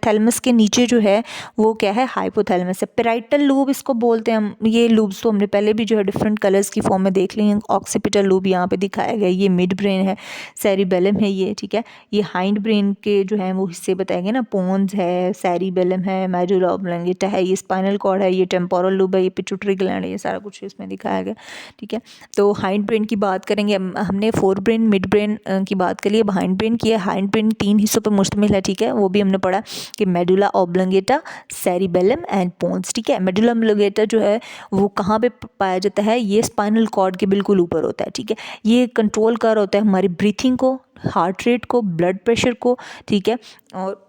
थैलेमस के नीचे जो है वो क्या है, हाइपोथैलेमस है। पेराइटल लूब इसको बोलते हैं हम। ये लूब्स तो हमने पहले भी जो है डिफरेंट कलर्स की फॉर्म में देख लिए हैं। ऑक्सीपिटल लूब यहाँ पे दिखाया गया, ये मिड ब्रेन है, सेरिबेलम है ये, ठीक है। ये हाइंड ब्रेन के जो है वो हिस्से बताए गए ना, पोन्स है, सेरिबेलम है, मेडुला ऑब्लांगेटा है, ये स्पाइनल कॉर्ड है, ये टेम्पोरल लूब है, ये पिट्यूटरी ग्लैंड है, ये सारा कुछ इसमें दिखाया गया, ठीक है। तो हाइंड ब्रेन की बात करेंगे हमने, फोर ब्रेन, मिड ब्रेन की बात करिए, अब हाइंड ब्रेन की है। हाइंड ब्रेन 3 हिस्सों पर मुश्तमिल है, ठीक है। वो भी हमने पढ़ा कि medulla oblongata, cerebellum and pons, ठीक है। मेडुला ऑब्लांगेटा जो है वो कहाँ पे पाया जाता है, ये स्पाइनल कॉर्ड के बिल्कुल ऊपर होता है, ठीक है। ये कंट्रोल कर होता है हमारी ब्रीथिंग को, हार्ट रेट को, ब्लड प्रेशर को, ठीक है। और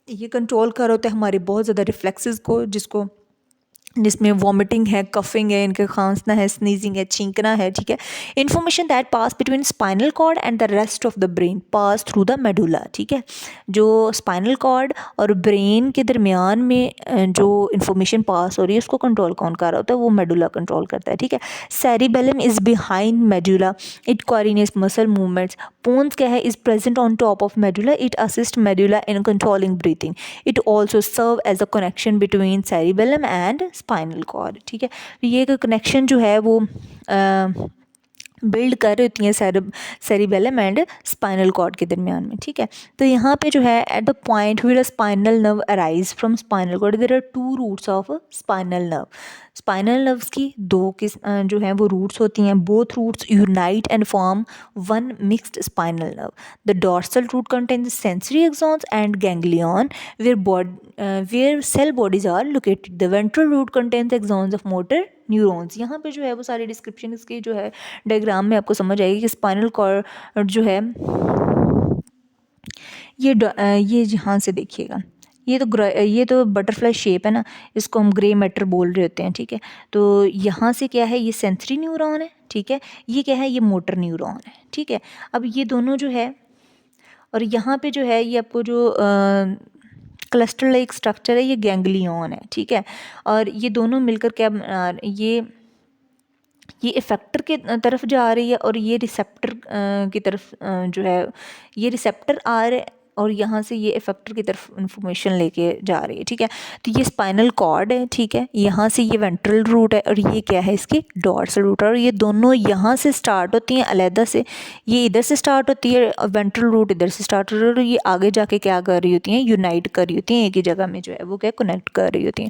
ये कंट्रोल कर होता है हमारे बहुत ज़्यादा रिफ्लेक्सेस को, जिसमें वॉमिटिंग है, कफिंग है, इनके खांसना है, स्नीजिंग है, छींकना है, ठीक है। Information that pass between spinal cord and the rest of the brain pass through the medulla, ठीक है। जो स्पाइनल कॉर्ड और ब्रेन के दरमियान में जो इन्फॉर्मेशन पास हो रही है उसको कंट्रोल कौन कर रहा होता है, वो मेडुला कंट्रोल करता है, ठीक है। Cerebellum is behind medulla, it coordinates muscle movements. Pons क्या है, is present on top of medulla, it assist medulla in controlling breathing. It also serve as a connection between cerebellum and spinal cord, ठीक है। तो ये connection जो है वो build कर रही होती हैं सेरिबेलम एंड स्पाइनल कॉर्ड के दरमियान में, ठीक है। तो यहाँ पे जो है at the point where spinal nerve arise from spinal cord, there are 2 roots of spinal nerve. Spinal nerves की दो जो हैं वो रूट्स होती हैं। Both roots unite and form one mixed spinal nerve. The dorsal root contains sensory axons and ganglion where cell bodies are located. The ventral root contains axons of motor neurons. यहाँ पे जो है वो सारी description इसकी जो है diagram में आपको समझ आएगी कि स्पाइनल कॉर्ड जो है ये यहाँ से देखिएगा, ये तो बटरफ्लाई शेप है ना, इसको हम ग्रे मैटर बोल रहे होते हैं, ठीक है। तो यहाँ से क्या है, ये सेंसरी न्यूरॉन है, ठीक है। ये क्या है, ये मोटर न्यूरॉन है, ठीक है। अब ये दोनों जो है, और यहाँ पे जो है ये आपको जो क्लस्टर लाइक स्ट्रक्चर है, ये गैंग्लियन है, ठीक है। और ये दोनों मिलकर क्या ये इफेक्टर के तरफ जा रही है और ये रिसेप्टर की तरफ जो है ये रिसेप्टर आ रहे और यहाँ से ये इफेक्टर की तरफ इंफॉर्मेशन लेके जा रही है, ठीक है। तो ये स्पाइनल कॉर्ड है, ठीक है। यहाँ से ये वेंट्रल रूट है और ये क्या है, इसकी डॉर्सल रूट है। और ये दोनों यहाँ से स्टार्ट होती हैं अलहदा से, ये इधर से स्टार्ट होती है और वेंट्रल रूट इधर से स्टार्ट होती है, और ये आगे जाके क्या कर रही होती हैं, यूनाइट कर रही होती हैं, एक ही जगह में जो है वो क्या कनेक्ट कर रही होती हैं।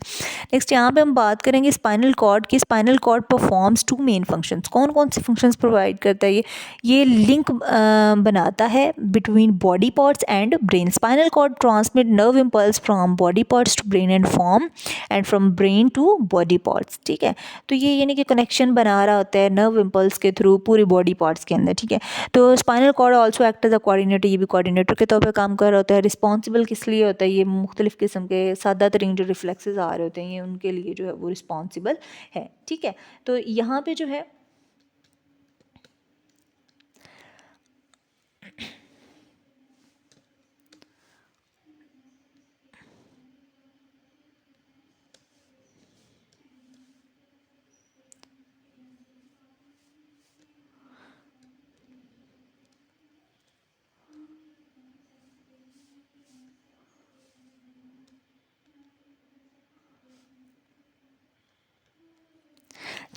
नेक्स्ट यहाँ पे हम बात करेंगे स्पाइनल कॉर्ड की। Spinal cord performs 2 main functions. कौन कौन से फंक्शंस प्रोवाइड करता है ये लिंक बनाता है between body parts and brain. Spinal cord transmit nerve impulse from body parts to brain and from brain to body parts, ठीक है। तो ये यानी कि कनेक्शन बना रहा होता है नर्व इम्पल्स के थ्रू पूरे बॉडी पार्ट्स के अंदर, ठीक है। तो spinal cord also act as a coordinator, ये भी कोऑर्डिनेटर के तौर पर काम कर रहा होता है। रिस्पॉन्सिबल किस लिए होता है, ये मुख्तलिफ किस्म के सादा तरीन जो रिफ्लेक्सेस आ रहे होते हैं ये उनके लिए जो है वो रिस्पॉन्सिबल है, ठीक है। तो यहाँ पे जो है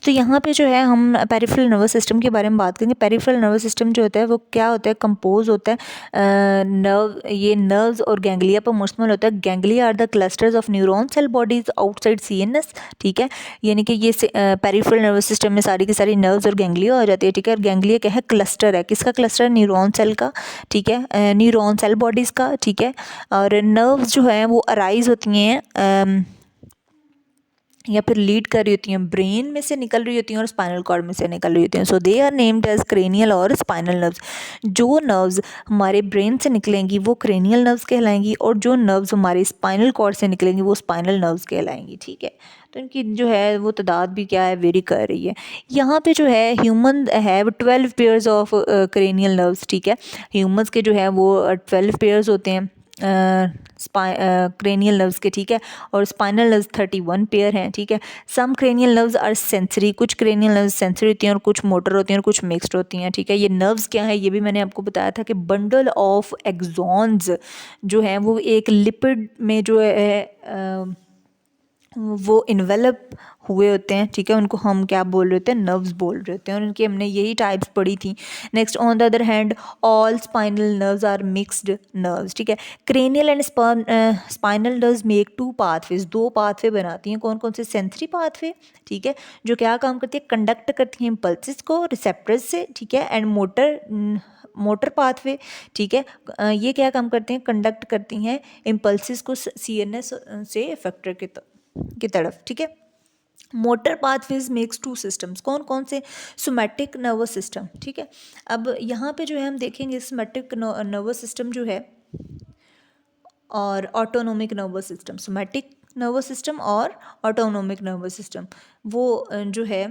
तो यहाँ पे जो है हम पेरिफेरल नर्वस सिस्टम के बारे में बात करेंगे। पेरिफेरल नर्वस सिस्टम जो होता है वो क्या होता है, कंपोज होता है ये नर्व्स और गैंग्लिया पर मुश्तमिल होता है। Ganglia are the clusters of neuron cell bodies outside CNS, ठीक है। यानी कि ये पेरिफेरल नर्वस सिस्टम में सारी की सारी नर्व्स और गैंग्लिया हो जाती है, ठीक है। गैंग्लिया क्या है, क्लस्टर है, किसका क्लस्टर, न्यूरॉन सेल का, ठीक है, न्यूरॉन सेल बॉडीज़ का, ठीक है। और नर्व्स जो है वो अराइज होती हैं या फिर लीड कर रही होती हैं, ब्रेन में से निकल रही होती हैं और स्पाइनल कॉर्ड में से निकल रही होती हैं। So they are named as cranial और स्पाइनल नर्व्स। जो नर्व्स हमारे ब्रेन से निकलेंगी वो क्रेनियल नर्व्स कहलाएंगी, और जो नर्व्स हमारे स्पाइनल कॉर्ड से निकलेंगी वो स्पाइनल नर्व्स कहलाएंगी, ठीक है। तो इनकी जो है वो तादाद भी क्या है, वेरी कर रही है। यहाँ पे जो है human have 12 pairs of cranial nerves, ठीक है। ह्यूमन्स के जो है वो 12 पेयर्स होते हैं क्रेनियल नर्व्स के, ठीक है। और स्पाइनल नर्व्स 31 पेयर हैं, ठीक है। सम क्रेनियल नर्व्स आर सेंसरी, कुछ क्रेनियल नर्व्स सेंसरी होती हैं और कुछ मोटर होती हैं और कुछ मिक्स्ड होती हैं, ठीक है। ये नर्व्स क्या है ये भी मैंने आपको बताया था कि बंडल ऑफ एक्सॉन्स जो है वो एक लिपिड में जो है वो इन्वेलप हुए होते हैं, ठीक है। उनको हम क्या बोल रहे होते हैं, नर्व्स बोल रहे होते हैं, और उनकी हमने यही टाइप्स पढ़ी थी। Next, on the other hand all spinal nerves are mixed nerves, ठीक है। Cranial and spinal nerves make 2 pathways, 2 pathway बनाती हैं। कौन कौन से, सेंसरी पाथवे, ठीक है, जो क्या काम करती है, कंडक्ट करती हैं इम्पल्सिस को रिसेप्टर्स से, ठीक है। एंड मोटर पाथवे, ठीक है, ये क्या काम करते हैं, कंडक्ट करती हैं इम्पल्सिस को सीएनएस से इफेक्टर की तरफ, ठीक है। मोटर पाथवेज मेक्स 2 सिस्टम्स, कौन कौन से, सोमैटिक नर्वस सिस्टम, ठीक है। अब यहाँ पे जो है हम देखेंगे सोमैटिक नर्वस सिस्टम जो है और autonomic nervous system, somatic nervous system और ऑटोनोमिक नर्वस सिस्टम, वो जो है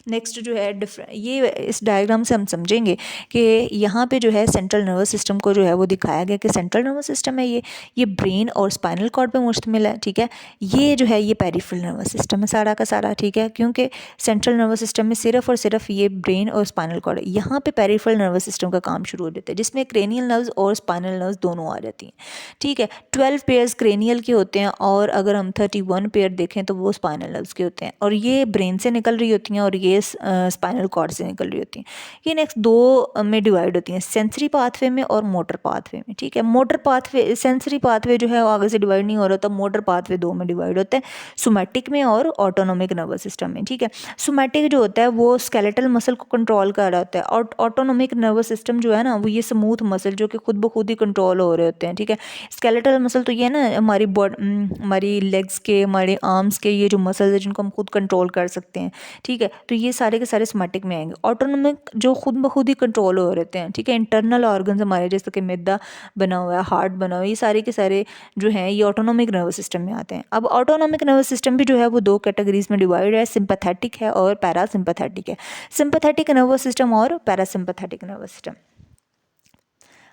नेक्स्ट जो है ये इस डायग्राम से हम समझेंगे कि यहाँ पे जो है सेंट्रल नर्वस सिस्टम को जो है वो दिखाया गया कि सेंट्रल नर्वस सिस्टम है ये ब्रेन और स्पाइनल कॉर्ड पे मुश्तमिल है, ठीक है। ये जो है ये पेरिफेरल नर्वस सिस्टम है सारा का सारा, ठीक है, क्योंकि सेंट्रल नर्वस सिस्टम में सिर्फ और सिर्फ ये ब्रेन और स्पाइनल कॉर्ड है। यहाँ पे पेरिफेरल नर्वस सिस्टम का काम शुरू हो जाता है जिसमें क्रेनियल नर्व्स और स्पाइनल नर्व्स दोनों आ जाती हैं, ठीक है। 12 पेयर्स क्रेनियल के होते हैं और अगर हम 31 पेयर देखें तो वो स्पाइनल नर्व्स के होते हैं, और ये ब्रेन से निकल रही होती हैं और ये स्पाइनल कॉर्ड से निकल रही होती हैं। ये नेक्स्ट 2 में डिवाइड होती हैं, सेंसरी पाथवे में और मोटर पाथवे में, ठीक है। मोटर पाथवे, सेंसरी पाथवे जो है वो आगे से डिवाइड नहीं हो रहा था, मोटर पाथवे 2 में डिवाइड होता है, सोमैटिक में और ऑटोनोमिक नर्वस सिस्टम में, ठीक है। सोमैटिक जो होता है वो स्केलेटल मसल को कंट्रोल कर रहा होता है, और ऑटोनोमिक नर्वस सिस्टम जो है ना वो ये स्मूथ मसल जो कि खुद ब खुद ही कंट्रोल हो रहे होते हैं, ठीक है। स्केलेटल मसल तो ये है ना हमारी लेग्स के, हमारे आर्म्स के, ये जो मसल्स है जिनको हम खुद कंट्रोल कर सकते हैं, ठीक है। तो ये सारे के सारे सोमैटिक में आएंगे। ऑटोनोमिक जो खुद ब खुद ही कंट्रोल हो रहते हैं, ठीक है। इंटरनल ऑर्गन्स हमारे जैसे कि मैदा बना हुआ है, हार्ट बना हुआ है, ये सारे के सारे जो हैं ये ऑटोनोमिक नर्वस सिस्टम में आते हैं। अब ऑटोनोमिक नर्वस सिस्टम भी जो है वो 2 कैटेगरीज में डिवाइड है, सिंपैथेटिक है और पैरासिम्पैथेटिक है। सिंपैथेटिक नर्वस सिस्टम और पैरासिम्पैथेटिक नर्वस सिस्टम।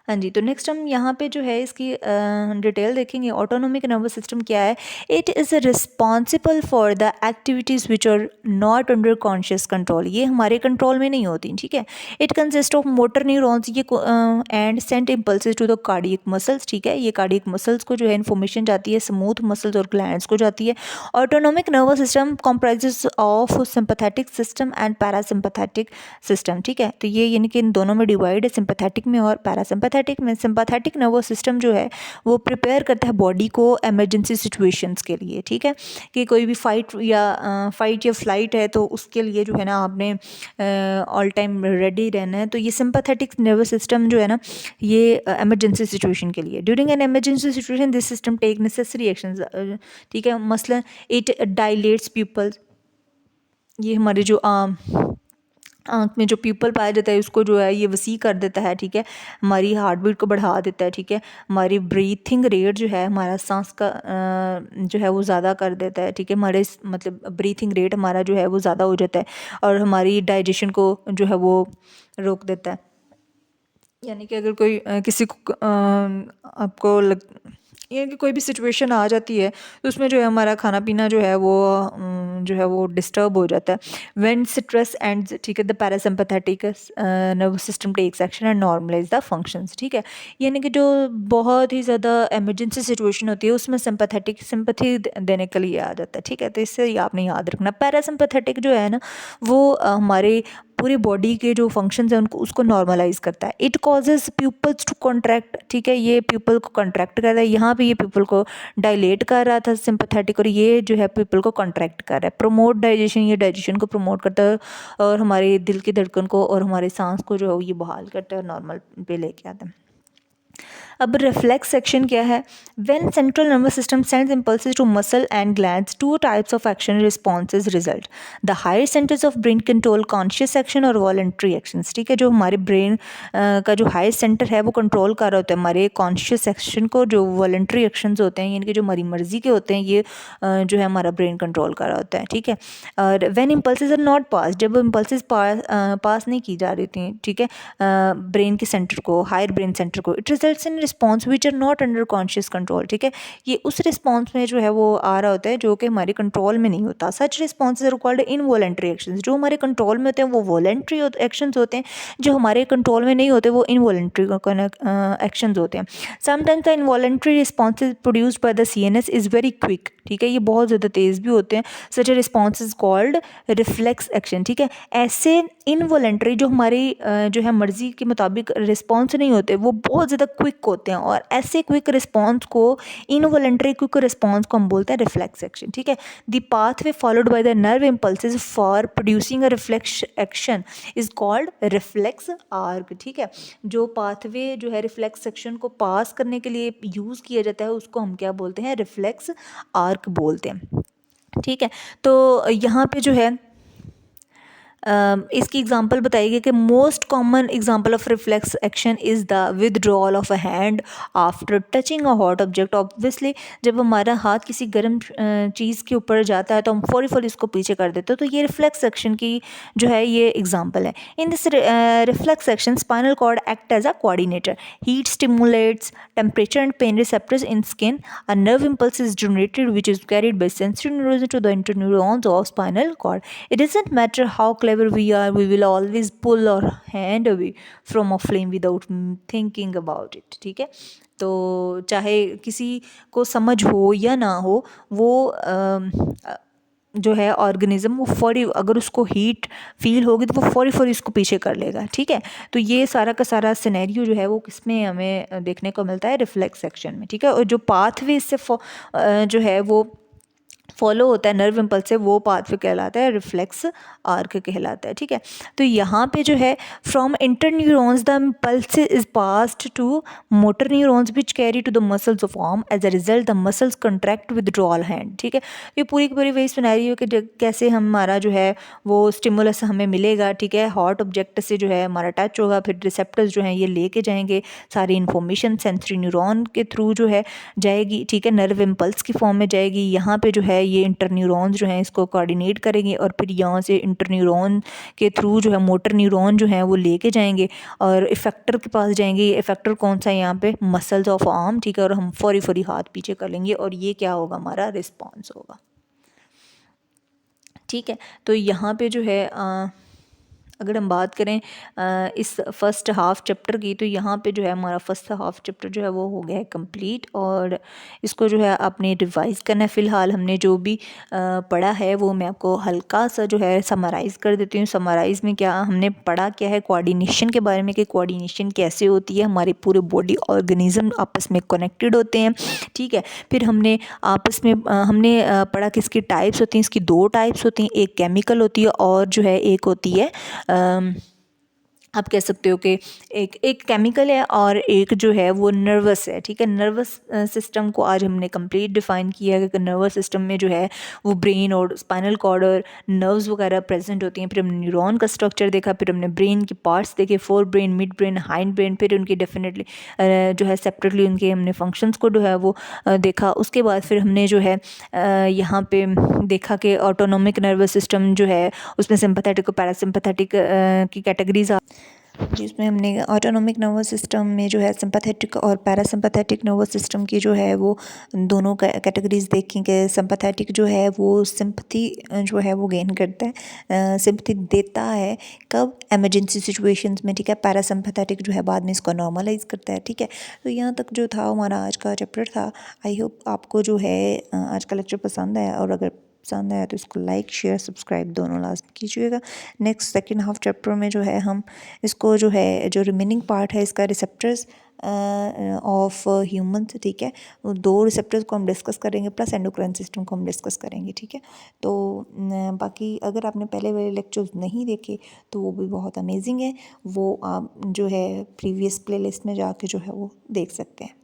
हाँ जी, तो नेक्स्ट हम यहाँ पे जो है इसकी डिटेल देखेंगे। ऑटोनोमिक नर्वस सिस्टम क्या है, it is responsible for the activities which are not under conscious control, ये हमारे कंट्रोल में नहीं होती, ठीक है। It consist of motor neurons ये and sent impulses to the cardiac muscles, ठीक है। ये कार्डियक मसल्स को जो है इन्फॉर्मेशन जाती है, स्मूथ मसल्स और ग्लैंड्स को जाती है। Autonomic nervous system comprises of sympathetic system and parasympathetic system, ठीक है। तो ये यानी कि इन दोनों में डिवाइड है, सिंपैथेटिक में और पैरासिम्पैथेटिक में। सिंपैथेटिक नर्वस सिस्टम जो है वो प्रिपेयर करता है बॉडी को इमरजेंसी सिचुएशंस के लिए, ठीक है, कि कोई भी फाइट या फ्लाइट है तो उसके लिए जो है ना आपने ऑल टाइम रेडी रहना है। तो ये सिंपैथेटिक नर्वस सिस्टम जो है ना ये इमरजेंसी सिचुएशन के लिए, during an emergency situation this system take necessary actions, ठीक है। मसलन इट डायलेट्स पीपल्स, ये हमारे जो आँख में जो प्यूपल पाया जाता है उसको जो है ये वसी कर देता है, ठीक है। हमारी हार्ट बीट को बढ़ा देता है, ठीक है। हमारी ब्रीथिंग रेट जो है, हमारा सांस का जो है वो ज़्यादा कर देता है, ठीक है। हमारे मतलब ब्रीथिंग रेट हमारा जो है वो ज़्यादा हो जाता है और हमारी डाइजेशन को जो है वो रोक देता है। यानी कि अगर कोई किसी को आपको ये कि कोई भी सिचुएशन आ जाती है तो उसमें जो है हमारा खाना पीना जो है वो डिस्टर्ब हो जाता है। व्हेन स्ट्रेस एंड्स, ठीक है, the parasympathetic nervous system takes action and normalize the functions, ठीक है। यानी कि जो बहुत ही ज़्यादा इमरजेंसी सिचुएशन होती है उसमें सिंपैथी देने के लिए आ जाता है, ठीक है। तो इससे ये आपने याद रखना। पैरासिम्पैथेटिक जो है ना वो हमारे पूरी बॉडी के जो फंक्शंस हैं उनको उसको नॉर्मलाइज करता है। It causes peoples to contract, ठीक है, ये पीपल को कॉन्ट्रैक्ट कर रहा है। यहाँ पे ये पीपल को डायलेट कर रहा था सिंपैथेटिक, और ये जो है पीपल को कॉन्ट्रैक्ट कर रहा है। प्रमोट डाइजेशन, ये डाइजेशन को प्रमोट करता है और हमारे दिल की धड़कन को और हमारे सांस को जो है ये बहाल करता है और नॉर्मल पे लेके आता है। अब रिफ्लेक्स सेक्शन क्या है? When central nervous system sends impulses to muscle and glands, two types of action responses result. The higher centres of brain control conscious action और वॉलंटरी एक्शंस, ठीक है। जो हमारे ब्रेन का जो हायर सेंटर है वो कंट्रोल कर रहा होता है हमारे कॉन्शियस एक्शन को। जो वॉलंटरी एक्शंस होते हैं यानी कि जो हमारी मर्जी के होते हैं ये जो है हमारा ब्रेन कंट्रोल कर रहा होता है, ठीक है। और when impulses are not pass, जब इम्पल्सेस पास नहीं की जा रही थी, ठीक है, ब्रेन के सेंटर को, हायर ब्रेन सेंटर को, it results in response which are not under conscious control, ठीक है। ये उस रिस्पॉन्स में जो है वो आ रहा होता है जो कि हमारे कंट्रोल में नहीं होता। Such responses are called involuntary actions. जो हमारे कंट्रोल में होते हैं वो वॉलंटरी एक्शंस होते हैं, जो हमारे कंट्रोल में नहीं होते वो इनवॉलंटरी एक्शंस होते हैं। Sometimes the involuntary responses produced by the CNS is very quick, ठीक है, ये बहुत ज़्यादा तेज़ भी होते हैं। Such a response is called reflex action, ठीक है। ऐसे इनवॉलंटरी जो हमारी जो है मर्जी के मुताबिक रिस्पॉन्स नहीं होते वो बहुत ज़्यादा क्विक होते हैं, और ऐसे क्विक रिस्पॉन्स को, इनवॉलंटरी क्विक रिस्पॉन्स को हम बोलते हैं रिफ्लेक्स एक्शन, ठीक है। The pathway followed by the nerve impulses for producing a reflex action is called reflex arc, ठीक है। जो पाथवे जो है रिफ्लेक्स एक्शन को पास करने के लिए यूज़ किया जाता है उसको हम क्या बोलते हैं? रिफ्लेक्स आर्क बोलते हैं, ठीक है। तो यहाँ पे जो है इसकी एग्जांपल बताई गई कि most common example of reflex action is the withdrawal of a hand after touching a hot object. Obviously जब हमारा हाथ किसी गर्म चीज़ के ऊपर जाता है तो हम फौरी इसको पीछे कर देते हैं, तो ये रिफ्लेक्स एक्शन की जो है ये एग्जांपल है। In this reflex action spinal cord act as a coordinator, heat stimulates temperature and pain receptors in skin, a nerve impulse is generated which is carried by sensory neurons to the interneurons of spinal cord. It doesn't matter how clever we are, we will always pull our hand away from a flame without thinking about it, ठीक है। तो चाहे किसी को समझ हो या ना हो, वो जो है ऑर्गेनिज्म वो फौरी, अगर उसको हीट फील होगी तो वो फौरी इसको पीछे कर लेगा, ठीक है। तो ये सारा का सारा सिनेरियो जो है वो किसमें हमें देखने को मिलता है? रिफ्लेक्स सेक्शन में, ठीक है। और जो पाथवे इससे जो है वो फॉलो होता है नर्व इम्पल्स से, वो पाथवे कहलाता है रिफ्लेक्स आर्क कहलाता है, ठीक है। तो यहाँ पे जो है from interneurons the impulse is passed to motor neurons which carry to the muscles of arm, as a result the muscles contract withdrawal hand, ठीक है। ये पूरी की पूरी वही सिनेरियो कि कैसे हमारा जो है वो स्टिमुलस हमें मिलेगा, ठीक है। हॉट ऑब्जेक्ट से जो है हमारा टच होगा, फिर रिसेप्टर्स जो हैं ये लेके जाएंगे सारी इन्फॉर्मेशन सेंसरी न्यूरॉन के थ्रू जो है जाएगी, ठीक है, नर्व इम्पल्स की फॉर्म में जाएगी। यहाँ पे जो है ये इंटर न्यूरॉन्स जो हैं इसको कोऑर्डिनेट करेंगे और फिर यहाँ से इंटर न्यूरॉन के थ्रू जो है मोटर न्यूरॉन जो है वो लेके जाएंगे और इफेक्टर के पास जाएंगे। इफेक्टर कौन सा है यहाँ पे? मसल्स ऑफ आर्म, ठीक है। और हम फौरी हाथ पीछे कर लेंगे और ये क्या होगा? हमारा रिस्पॉन्स होगा, ठीक है। तो यहाँ पे जो है अगर हम बात करें इस फर्स्ट हाफ़ चैप्टर की, तो यहाँ पे जो है हमारा फर्स्ट हाफ़ चैप्टर जो है वो हो गया है कंप्लीट, और इसको जो है आपने रिवाइज़ करना है। फ़िलहाल हमने जो भी पढ़ा है वो मैं आपको हल्का सा जो है समराइज़ कर देती हूँ। समराइज़ में क्या हमने पढ़ा क्या है? कोऑर्डिनेशन के बारे में, कि कोऑर्डिनेशन कैसे होती है, हमारे पूरे बॉडी ऑर्गेनिज्म आपस में कनेक्टेड होते हैं, ठीक है। फिर हमने आपस में हमने पढ़ा कि इसकी टाइप्स होती हैं, इसकी दो टाइप्स होती हैं, एक केमिकल होती है और जो है एक होती है आप कह सकते हो कि एक केमिकल है और एक जो है वो नर्वस है, ठीक है। नर्वस सिस्टम को आज हमने कंप्लीट डिफ़ाइन किया है कि नर्वस सिस्टम में जो है वो ब्रेन और स्पाइनल कॉर्ड और नर्व्स वगैरह प्रेजेंट होती हैं। फिर हमने न्यूरॉन का स्ट्रक्चर देखा, फिर हमने ब्रेन के पार्ट्स देखे, fore brain, mid brain, hind brain, फिर उनकी डेफिनेटली जो है सेपरेटली उनके हमने फंक्शंस को जो है वो देखा। उसके बाद फिर हमने जो है यहाँ पे देखा कि ऑटोनोमिक नर्वस सिस्टम जो है उसमें सिंपैथेटिक और पैरासिम्पैथेटिक की कैटेगरीज जिसमें हमने ऑटोनॉमिक नर्वस सिस्टम में जो है सिंपैथेटिक और पैरासिम्पैथेटिक नर्वस सिस्टम की जो है वो दोनों कैटेगरीज देखी कि सिंपैथेटिक जो है वो सिंपथी जो है वो गेन करता है, सिंपथी देता है कब इमरजेंसी सिचुएशंस में, ठीक है। पैरासिम्पैथेटिक जो है बाद में इसको नॉर्मलाइज करता है, ठीक है। तो यहाँ तक जो था हमारा आज का चैप्टर था। आई होप आपको जो है आज का लेक्चर पसंद आया, और अगर पसंद आया तो इसको लाइक शेयर सब्सक्राइब दोनों लाजमी कीजिएगा। नेक्स्ट सेकंड हाफ चैप्टर में जो है हम इसको जो है जो रिमेनिंग पार्ट है इसका रिसेप्टर्स ऑफ ह्यूमंस, ठीक है, वो 2 रिसेप्टर्स को हम डिस्कस करेंगे प्लस एंडोक्राइन सिस्टम को हम डिस्कस करेंगे, ठीक है। तो बाकी अगर आपने पहले वाले लेक्चर्स नहीं देखे तो वो भी बहुत अमेजिंग है, वो आप जो है प्रीवियस प्लेलिस्ट में जाके जो है वो देख सकते हैं।